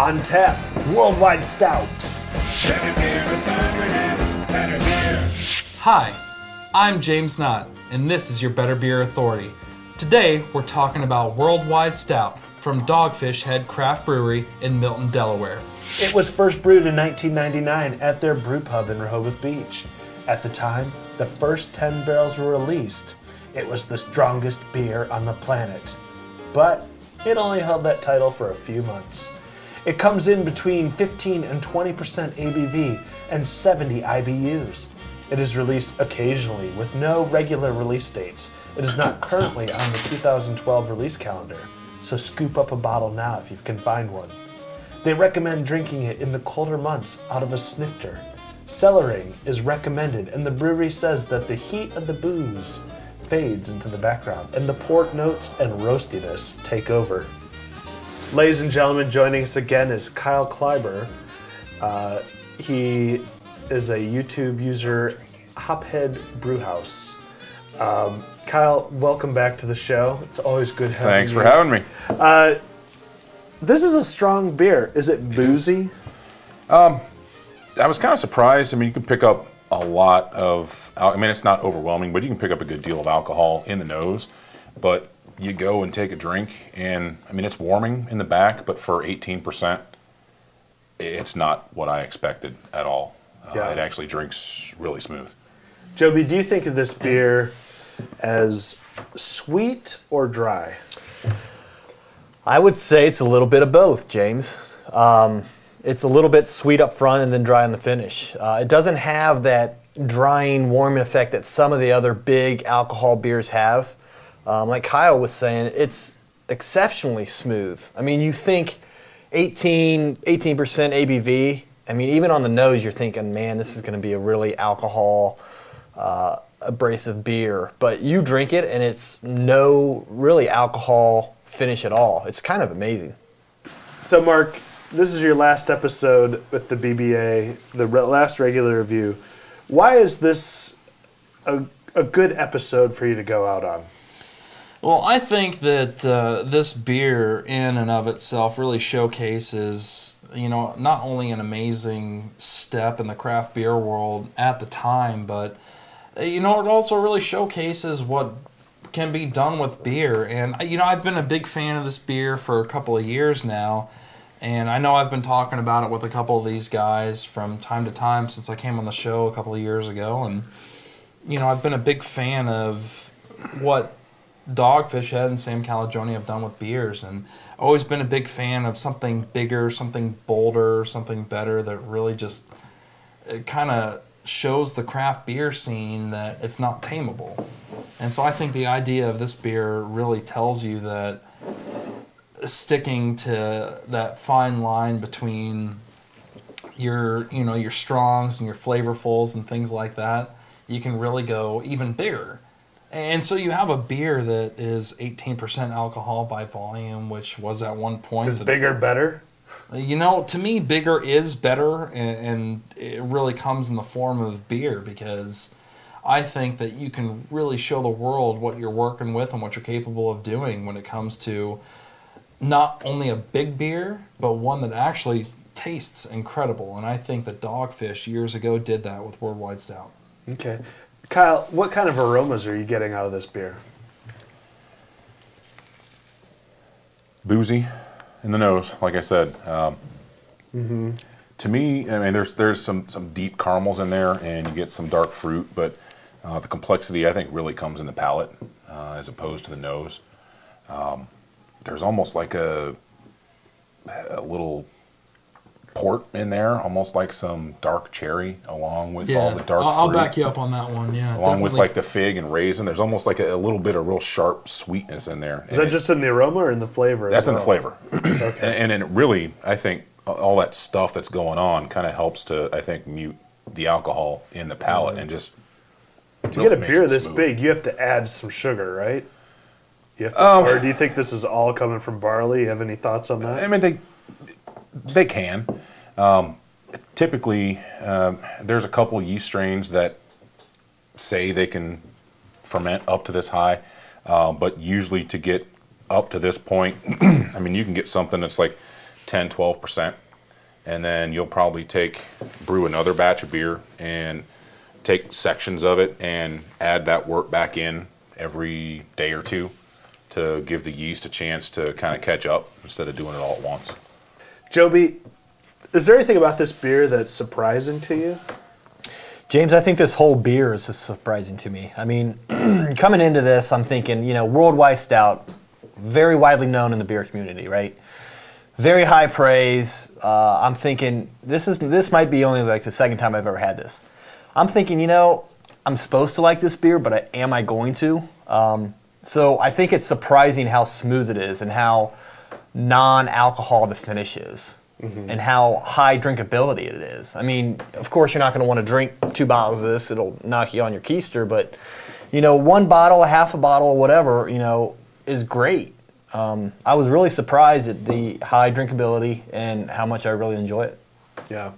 On tap, Worldwide Stout. Hi, I'm James Knott, and this is your Better Beer Authority. Today, we're talking about Worldwide Stout from Dogfish Head Craft Brewery in Milton, Delaware. It was first brewed in 1999 at their brew pub in Rehoboth Beach. At the time, the first 10 barrels were released. It was the strongest beer on the planet. But it only held that title for a few months. It comes in between 15 and 20% ABV and 70 IBUs. It is released occasionally with no regular release dates. It is not currently on the 2012 release calendar, so scoop up a bottle now if you can find one. They recommend drinking it in the colder months out of a snifter. Cellaring is recommended, and the brewery says that the heat of the booze fades into the background and the pork notes and roastiness take over. Ladies and gentlemen, joining us again is Kyle Kleiber. He is a YouTube user, Hophead Brewhouse. Kyle, welcome back to the show. It's always good having you. Thanks for having me. This is a strong beer. Is it boozy? I was kind of surprised. I mean, you can pick up a lot of, I mean, it's not overwhelming, but you can pick up a good deal of alcohol in the nose. But you go and take a drink, and I mean, it's warming in the back, but for 18%, it's not what I expected at all. It actually drinks really smooth. Joby, do you think of this beer as sweet or dry? I would say it's a little bit of both, James. It's a little bit sweet up front and then dry on the finish. It doesn't have that drying, warming effect that some of the other big alcohol beers have. Like Kyle was saying, it's exceptionally smooth. I mean, you think 18% ABV. I mean, even on the nose, you're thinking, man, this is going to be a really alcohol abrasive beer. But you drink it, and it's no really alcohol finish at all. It's kind of amazing. So, Mark, this is your last episode with the BBA, the last regular review. Why is this a good episode for you to go out on? Well, I think that this beer in and of itself really showcases, you know, not only an amazing step in the craft beer world at the time, but, you know, it also really showcases what can be done with beer. And, you know, I've been a big fan of this beer for a couple of years now, and I know I've been talking about it with a couple of these guys from time to time since I came on the show a couple of years ago. And, you know, I've been a big fan of what Dogfish Head and Sam Calagione have done with beers, and always been a big fan of something bigger, something bolder, something better that really just kind of shows the craft beer scene that it's not tameable. And so I think the idea of this beer really tells you that sticking to that fine line between your, you know, your strongs and your flavorfuls and things like that, you can really go even bigger. And so you have a beer that is 18% alcohol by volume, which was at one point. Is bigger better? You know, to me, bigger is better, and it really comes in the form of beer, because I think that you can really show the world what you're working with and what you're capable of doing when it comes to not only a big beer, but one that actually tastes incredible. And I think that Dogfish years ago did that with Worldwide Stout. Okay. Kyle, what kind of aromas are you getting out of this beer? Boozy in the nose, like I said. To me, I mean, there's some deep caramels in there, and you get some dark fruit, but the complexity, I think, really comes in the palate as opposed to the nose. There's almost like a little port in there, almost like some dark cherry, along with all the dark fruit. I'll back you up on that one, yeah. Along with like the fig and raisin, there's almost like a little bit of real sharp sweetness in there. Is that just in the aroma or in the flavor? That's in the flavor. Okay. And it really, I think, all that stuff that's going on kind of helps to, I think, mute the alcohol in the palate and just. To get a beer this big, you have to add some sugar, right? You have to, or do you think this is all coming from barley? You have any thoughts on that? I mean, they can. Typically, there's a couple yeast strains that say they can ferment up to this high, but usually to get up to this point, I mean, you can get something that's like 10, 12%. And then you'll probably brew another batch of beer and take sections of it and add that wort back in every day or two to give the yeast a chance to kind of catch up instead of doing it all at once. Joby, is there anything about this beer that's surprising to you? James, I think this whole beer is just surprising to me. I mean, coming into this, I'm thinking, World Wide Stout, very widely known in the beer community, right? Very high praise. I'm thinking this might be only like the second time I've ever had this. I'm thinking, I'm supposed to like this beer, but am I going to? So I think it's surprising how smooth it is and how non-alcohol the finish is. Mm-hmm. And how high drinkability it is. I mean, of course, you're not going to want to drink 2 bottles of this. It'll knock you on your keister. But, 1 bottle, a half a bottle, whatever, is great. I was really surprised at the high drinkability and how much I really enjoy it. Yeah.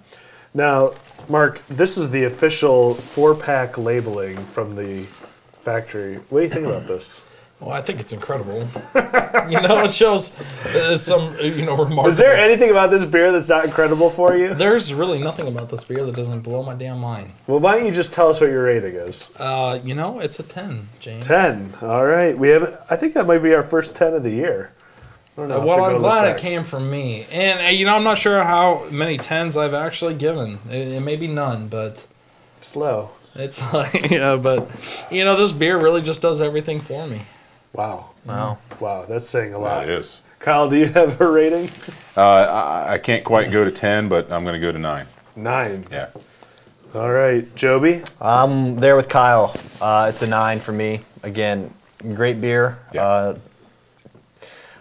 Now, Mark, this is the official 4-pack labeling from the factory. What do you think about this? Well, I think it's incredible. It shows some, remarkable. Is there anything about this beer that's not incredible for you? There's really nothing about this beer that doesn't blow my damn mind. Well, why don't you just tell us what your rating is? It's a 10, James. 10. All right. I think that might be our first 10 of the year. I don't know. Well, I'm glad it came from me. And, I'm not sure how many 10s I've actually given. It may be none, but... Slow. It's like, but, this beer really just does everything for me. Wow. Wow. Wow, that's saying a lot. It is. Kyle, do you have a rating? I can't quite go to 10, but I'm going to go to 9. 9. Yeah. All right. Joby? I'm there with Kyle. It's a 9 for me. Again, great beer. Yeah.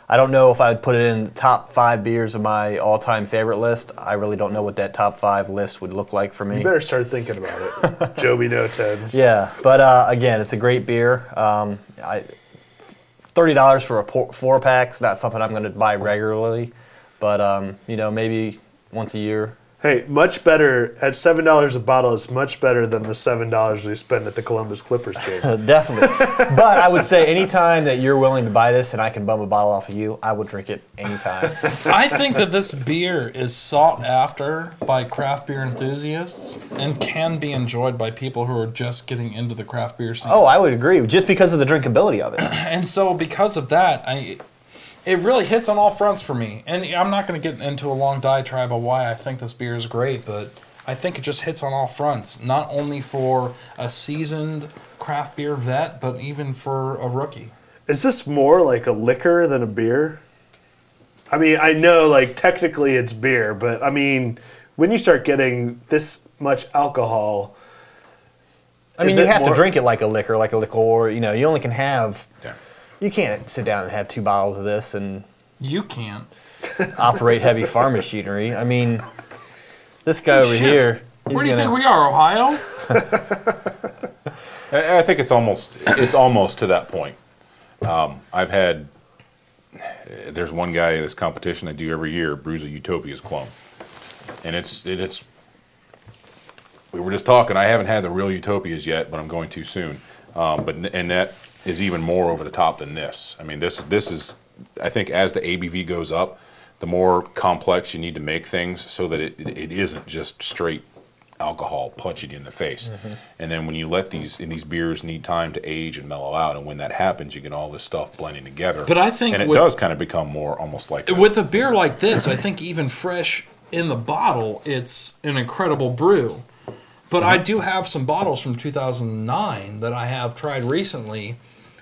I don't know if I would put it in the top 5 beers of my all-time favorite list. I really don't know what that top 5 list would look like for me. You better start thinking about it. Joby, no 10s. Yeah, but again, it's a great beer. $30 for a 4-pack is not something I'm going to buy regularly, but maybe once a year. Hey, much better at $7 a bottle. Is much better than the $7 we spend at the Columbus Clippers game. Definitely. But I would say anytime that you're willing to buy this and I can bum a bottle off of you, I would drink it anytime. I think that this beer is sought after by craft beer enthusiasts and can be enjoyed by people who are just getting into the craft beer scene. Oh, I would agree, just because of the drinkability of it. And so because of that, it really hits on all fronts for me. And I'm not going to get into a long diatribe of why I think this beer is great, but I think it just hits on all fronts, not only for a seasoned craft beer vet, but even for a rookie. Is this more like a liquor than a beer? I mean, I know, technically it's beer, but, I mean, when you start getting this much alcohol... I mean, you have to drink it like a liquor. You only can have... Yeah. You can't sit down and have 2 bottles of this and... You can't. ...operate heavy farm machinery. I mean, this guy over here... Where do you think we are, Ohio? I think it's almost to that point. There's one guy at this competition I do every year, brews a Utopia's clone. And it's we were just talking, I haven't had the real Utopias yet, but I'm going to soon. And that is even more over the top than this. I mean, this is, I think as the ABV goes up, the more complex you need to make things so that it isn't just straight alcohol punching you in the face. Mm-hmm. And then when you let these beers need time to age and mellow out, and when that happens, you get all this stuff blending together. But I think and it does kind of become more almost like with a beer like this, I think even fresh in the bottle, it's an incredible brew. But I do have some bottles from 2009 that I have tried recently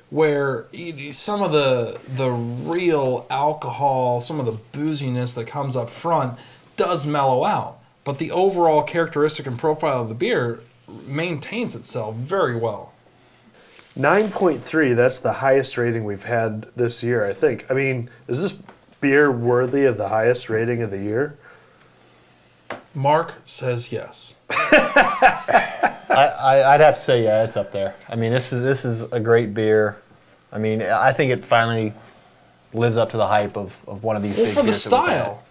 where some of the real alcohol, some of the booziness that comes up front does mellow out. But the overall characteristic and profile of the beer maintains itself very well. 9.3, that's the highest rating we've had this year, I think. I mean, is this beer worthy of the highest rating of the year? Mark says yes. I'd have to say, yeah, it's up there. I mean, this is a great beer. I mean, I think it finally lives up to the hype of one of these big beers. For the style.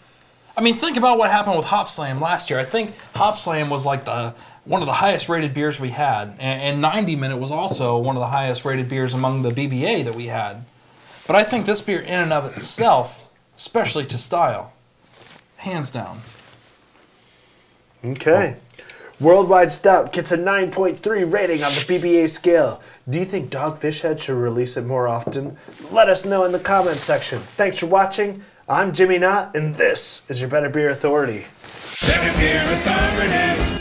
I mean, think about what happened with Hop Slam last year. I think Hop Slam was like one of the highest rated beers we had. And 90 Minute was also one of the highest rated beers among the BBA that we had. But I think this beer in and of itself, especially to style, Hands down. Okay. Worldwide Stout gets a 9.3 rating on the BBA scale. Do you think Dogfish Head should release it more often? Let us know in the comments section. Thanks for watching. I'm Jimmy Knott, and this is your Better Beer Authority. Better Beer Authority.